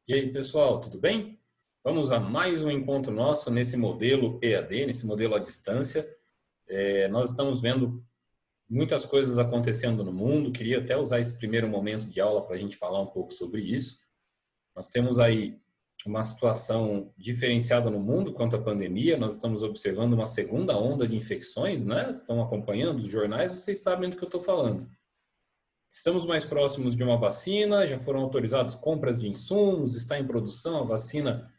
E aí, pessoal, tudo bem? Vamos a mais um encontro nosso nesse modelo EAD, nesse modelo à distância. Nós estamos vendo muitas coisas acontecendo no mundo. Queria até usar esse primeiro momento de aula para a gente falar um pouco sobre isso. Nós temos aí uma situação diferenciada no mundo quanto à pandemia. Nós estamos observando uma segunda onda de infecções, né? Estão acompanhando os jornais, vocês sabem do que eu estou falando. Estamos mais próximos de uma vacina, já foram autorizadas compras de insumos, está em produção a vacina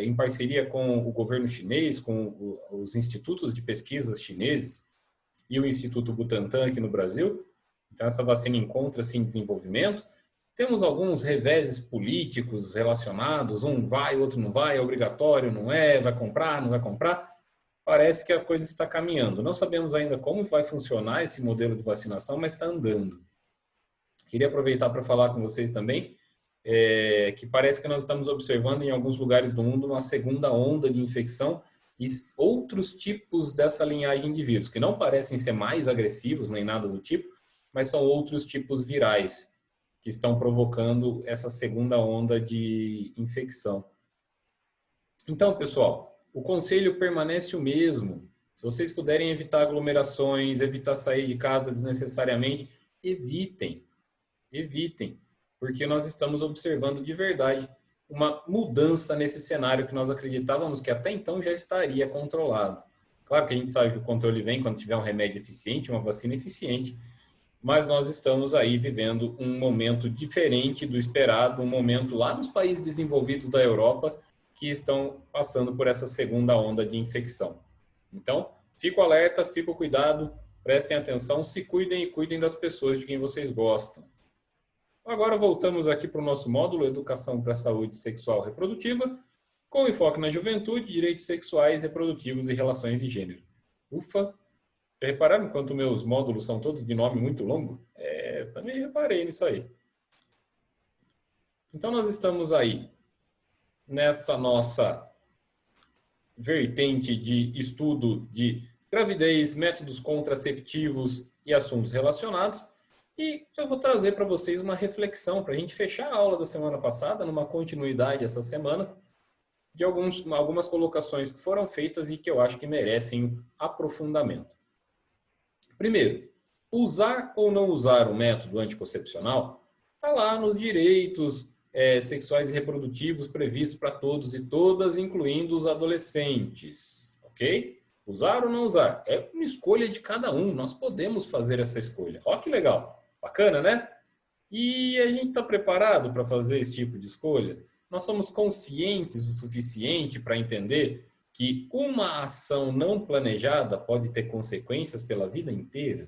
em parceria com o governo chinês, com os institutos de pesquisas chineses e o Instituto Butantan aqui no Brasil. Então, essa vacina encontra-se em desenvolvimento. Temos alguns reveses políticos relacionados, um vai, o outro não vai, é obrigatório, não é, vai comprar, não vai comprar. Parece que a coisa está caminhando. Não sabemos ainda como vai funcionar esse modelo de vacinação, mas está andando. Queria aproveitar para falar com vocês também que parece que nós estamos observando em alguns lugares do mundo uma segunda onda de infecção e outros tipos dessa linhagem de vírus, que não parecem ser mais agressivos nem nada do tipo, mas são outros tipos virais que estão provocando essa segunda onda de infecção. Então, pessoal, o conselho permanece o mesmo. Se vocês puderem evitar aglomerações, evitar sair de casa desnecessariamente, evitem. Evitem, porque nós estamos observando de verdade uma mudança nesse cenário que nós acreditávamos que até então já estaria controlado. Claro que a gente sabe que o controle vem quando tiver um remédio eficiente, uma vacina eficiente, mas nós estamos aí vivendo um momento diferente do esperado, um momento lá nos países desenvolvidos da Europa que estão passando por essa segunda onda de infecção. Então, fico alerta, fico cuidado, prestem atenção, se cuidem e cuidem das pessoas de quem vocês gostam. Agora voltamos aqui para o nosso módulo Educação para a Saúde Sexual e Reprodutiva, com enfoque na juventude, direitos sexuais, reprodutivos e relações de gênero. Ufa! Já repararam quanto meus módulos são todos de nome muito longo? Também reparei nisso aí. Então nós estamos aí nessa nossa vertente de estudo de gravidez, métodos contraceptivos e assuntos relacionados. E eu vou trazer para vocês uma reflexão para a gente fechar a aula da semana passada, numa continuidade essa semana, de algumas colocações que foram feitas e que eu acho que merecem aprofundamento. Primeiro, usar ou não usar o método anticoncepcional está lá nos direitos sexuais e reprodutivos previstos para todos e todas, incluindo os adolescentes, ok? Usar ou não usar? É uma escolha de cada um, nós podemos fazer essa escolha. Olha que legal! Bacana, né? E a gente está preparado para fazer esse tipo de escolha? Nós somos conscientes o suficiente para entender que uma ação não planejada pode ter consequências pela vida inteira?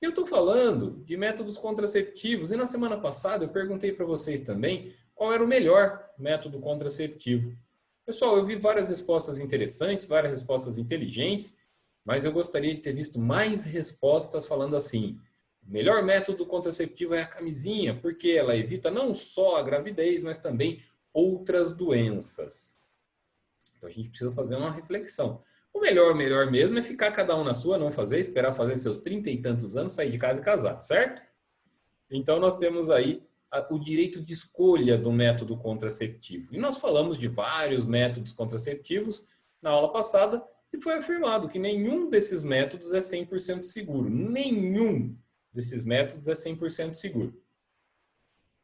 Eu estou falando de métodos contraceptivos e na semana passada eu perguntei para vocês também qual era o melhor método contraceptivo. Pessoal, eu vi várias respostas interessantes, várias respostas inteligentes, mas eu gostaria de ter visto mais respostas falando assim: o melhor método contraceptivo é a camisinha, porque ela evita não só a gravidez, mas também outras doenças. Então a gente precisa fazer uma reflexão. O melhor mesmo é ficar cada um na sua, não fazer, esperar fazer seus 30 e tantos anos, sair de casa e casar, certo? Então nós temos aí o direito de escolha do método contraceptivo. E nós falamos de vários métodos contraceptivos na aula passada e foi afirmado que nenhum desses métodos é 100% seguro. Nenhum desses métodos é 100% seguro.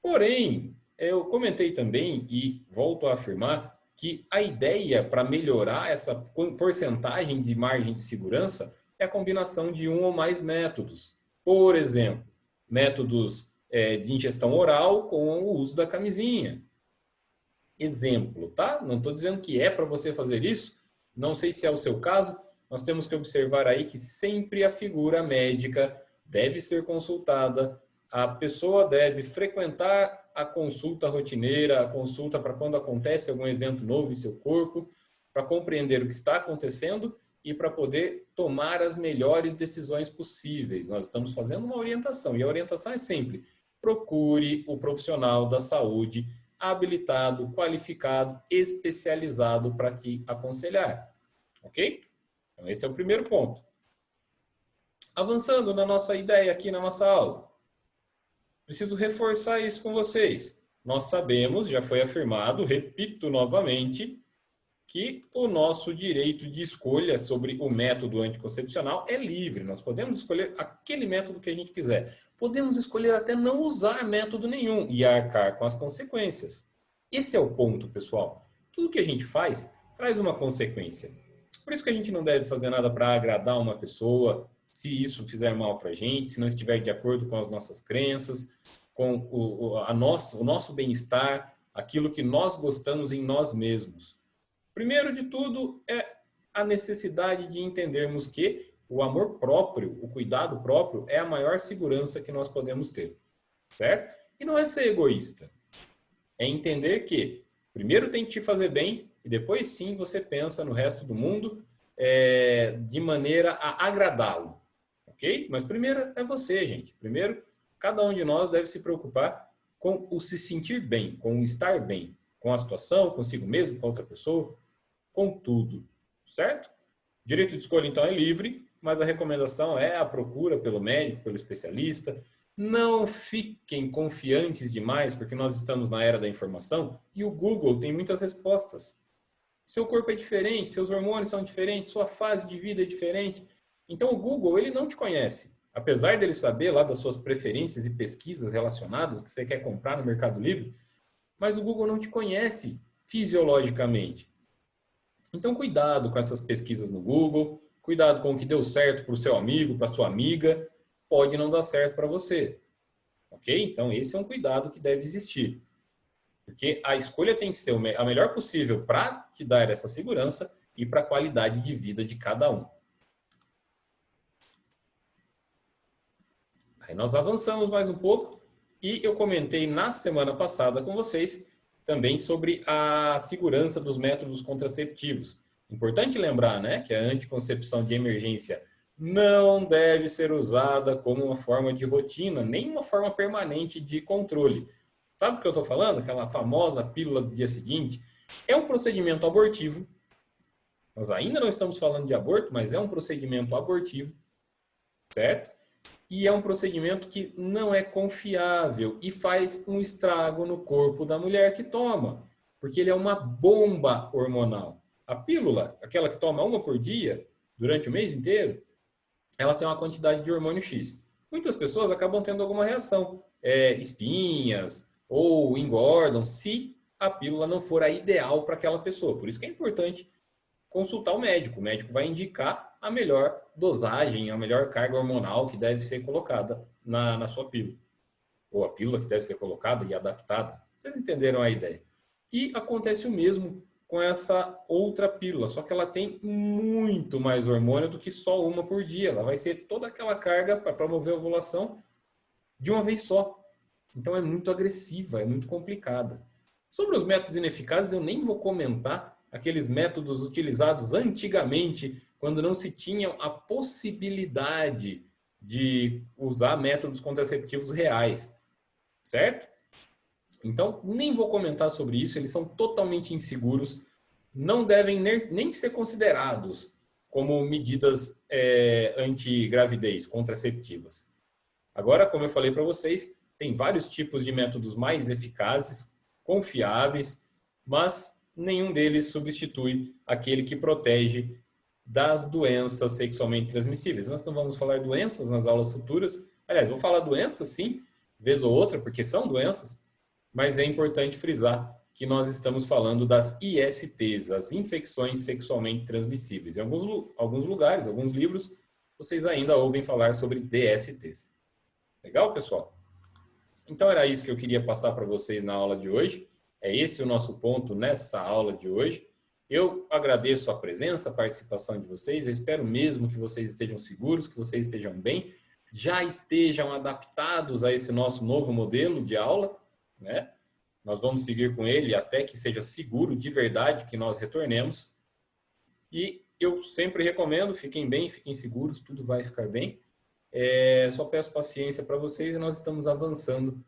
Porém, eu comentei também e volto a afirmar que a ideia para melhorar essa porcentagem de margem de segurança é a combinação de um ou mais métodos. Por exemplo, métodos de ingestão oral com o uso da camisinha. Exemplo, tá? Não estou dizendo que é para você fazer isso, não sei se é o seu caso, nós temos que observar aí que sempre a figura médica deve ser consultada, a pessoa deve frequentar a consulta rotineira, a consulta para quando acontece algum evento novo em seu corpo, para compreender o que está acontecendo e para poder tomar as melhores decisões possíveis. Nós estamos fazendo uma orientação, e a orientação é sempre: procure o profissional da saúde habilitado, qualificado, especializado para te aconselhar. Ok? Então, esse é o primeiro ponto. Avançando na nossa ideia aqui na nossa aula, preciso reforçar isso com vocês. nós sabemos, já foi afirmado, repito novamente, que o nosso direito de escolha sobre o método anticoncepcional é livre. Nós podemos escolher aquele método que a gente quiser. Podemos escolher até não usar método nenhum e arcar com as consequências. Esse é o ponto, pessoal. Tudo que a gente faz traz uma consequência. Por isso que a gente não deve fazer nada para agradar uma pessoa, se isso fizer mal para a gente, se não estiver de acordo com as nossas crenças, com o nosso bem-estar, aquilo que nós gostamos em nós mesmos. Primeiro de tudo é a necessidade de entendermos que o amor próprio, o cuidado próprio é a maior segurança que nós podemos ter, certo? E não é ser egoísta. É entender que primeiro tem que te fazer bem e depois sim você pensa no resto do mundo de maneira a agradá-lo, ok? Mas primeiro é você, gente. Primeiro, cada um de nós deve se preocupar com o se sentir bem, com o estar bem, com a situação, consigo mesmo, com outra pessoa, com tudo, certo? Direito de escolha, então, é livre, mas a recomendação é a procura pelo médico, pelo especialista. Não fiquem confiantes demais, porque nós estamos na era da informação e o Google tem muitas respostas. Seu corpo é diferente, seus hormônios são diferentes, sua fase de vida é diferente. Então, o Google, ele não te conhece. Apesar dele saber lá das suas preferências e pesquisas relacionadas que você quer comprar no Mercado Livre, mas o Google não te conhece fisiologicamente. Então, cuidado com essas pesquisas no Google, cuidado com o que deu certo para o seu amigo, para sua amiga, pode não dar certo para você. Ok? Então, esse é um cuidado que deve existir. Porque a escolha tem que ser a melhor possível para te dar essa segurança e para a qualidade de vida de cada um. Aí nós avançamos mais um pouco e eu comentei na semana passada com vocês também sobre a segurança dos métodos contraceptivos. Importante lembrar, né, que a anticoncepção de emergência não deve ser usada como uma forma de rotina, nem uma forma permanente de controle. Sabe o que eu estou falando? Aquela famosa pílula do dia seguinte. É um procedimento abortivo. Nós ainda não estamos falando de aborto, mas é um procedimento abortivo, certo? E é um procedimento que não é confiável e faz um estrago no corpo da mulher que toma, porque ele é uma bomba hormonal. A pílula, aquela que toma uma por dia, durante o mês inteiro, ela tem uma quantidade de hormônio X. Muitas pessoas acabam tendo alguma reação, espinhas ou engordam, se a pílula não for a ideal para aquela pessoa. Por isso que é importante consultar o médico. O médico vai indicar a melhor dosagem, a melhor carga hormonal que deve ser colocada na sua pílula. Ou a pílula que deve ser colocada e adaptada. Vocês entenderam a ideia? E acontece o mesmo com essa outra pílula, só que ela tem muito mais hormônio do que só uma por dia. Ela vai ser toda aquela carga para promover a ovulação de uma vez só. Então é muito agressiva, é muito complicada. Sobre os métodos ineficazes, eu nem vou comentar aqueles métodos utilizados antigamente, quando não se tinha a possibilidade de usar métodos contraceptivos reais, certo? Então, nem vou comentar sobre isso, eles são totalmente inseguros, não devem nem ser considerados como medidas anti-gravidez, contraceptivas. Agora, como eu falei para vocês, tem vários tipos de métodos mais eficazes, confiáveis, mas nenhum deles substitui aquele que protege das doenças sexualmente transmissíveis. Nós não vamos falar doenças nas aulas futuras. Aliás, vou falar doenças, sim, vez ou outra, porque são doenças, mas é importante frisar que nós estamos falando das ISTs, as infecções sexualmente transmissíveis. Em alguns lugares, alguns livros, vocês ainda ouvem falar sobre DSTs. Legal, pessoal? Então era isso que eu queria passar para vocês na aula de hoje. É esse o nosso ponto nessa aula de hoje. Eu agradeço a presença, a participação de vocês. Eu espero mesmo que vocês estejam seguros, que vocês estejam bem, já estejam adaptados a esse nosso novo modelo de aula, né? Nós vamos seguir com ele até que seja seguro de verdade que nós retornemos. E eu sempre recomendo, fiquem bem, fiquem seguros, tudo vai ficar bem. Só peço paciência para vocês e nós estamos avançando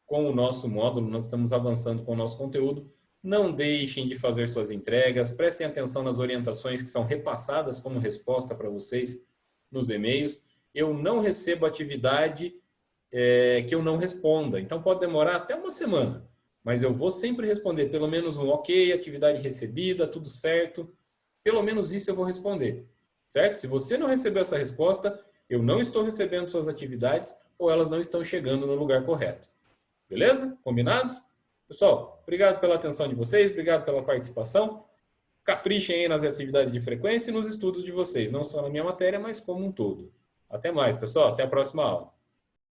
com o nosso módulo, nós estamos avançando com o nosso conteúdo. Não deixem de fazer suas entregas, prestem atenção nas orientações que são repassadas como resposta para vocês nos e-mails. Eu não recebo atividade que eu não responda, então pode demorar até uma semana, mas eu vou sempre responder pelo menos um ok, atividade recebida, tudo certo. Pelo menos isso eu vou responder, certo? Se você não recebeu essa resposta, eu não estou recebendo suas atividades ou elas não estão chegando no lugar correto. Beleza? Combinados? Pessoal, obrigado pela atenção de vocês, obrigado pela participação. Caprichem aí nas atividades de frequência e nos estudos de vocês, não só na minha matéria, mas como um todo. Até mais, pessoal. Até a próxima aula.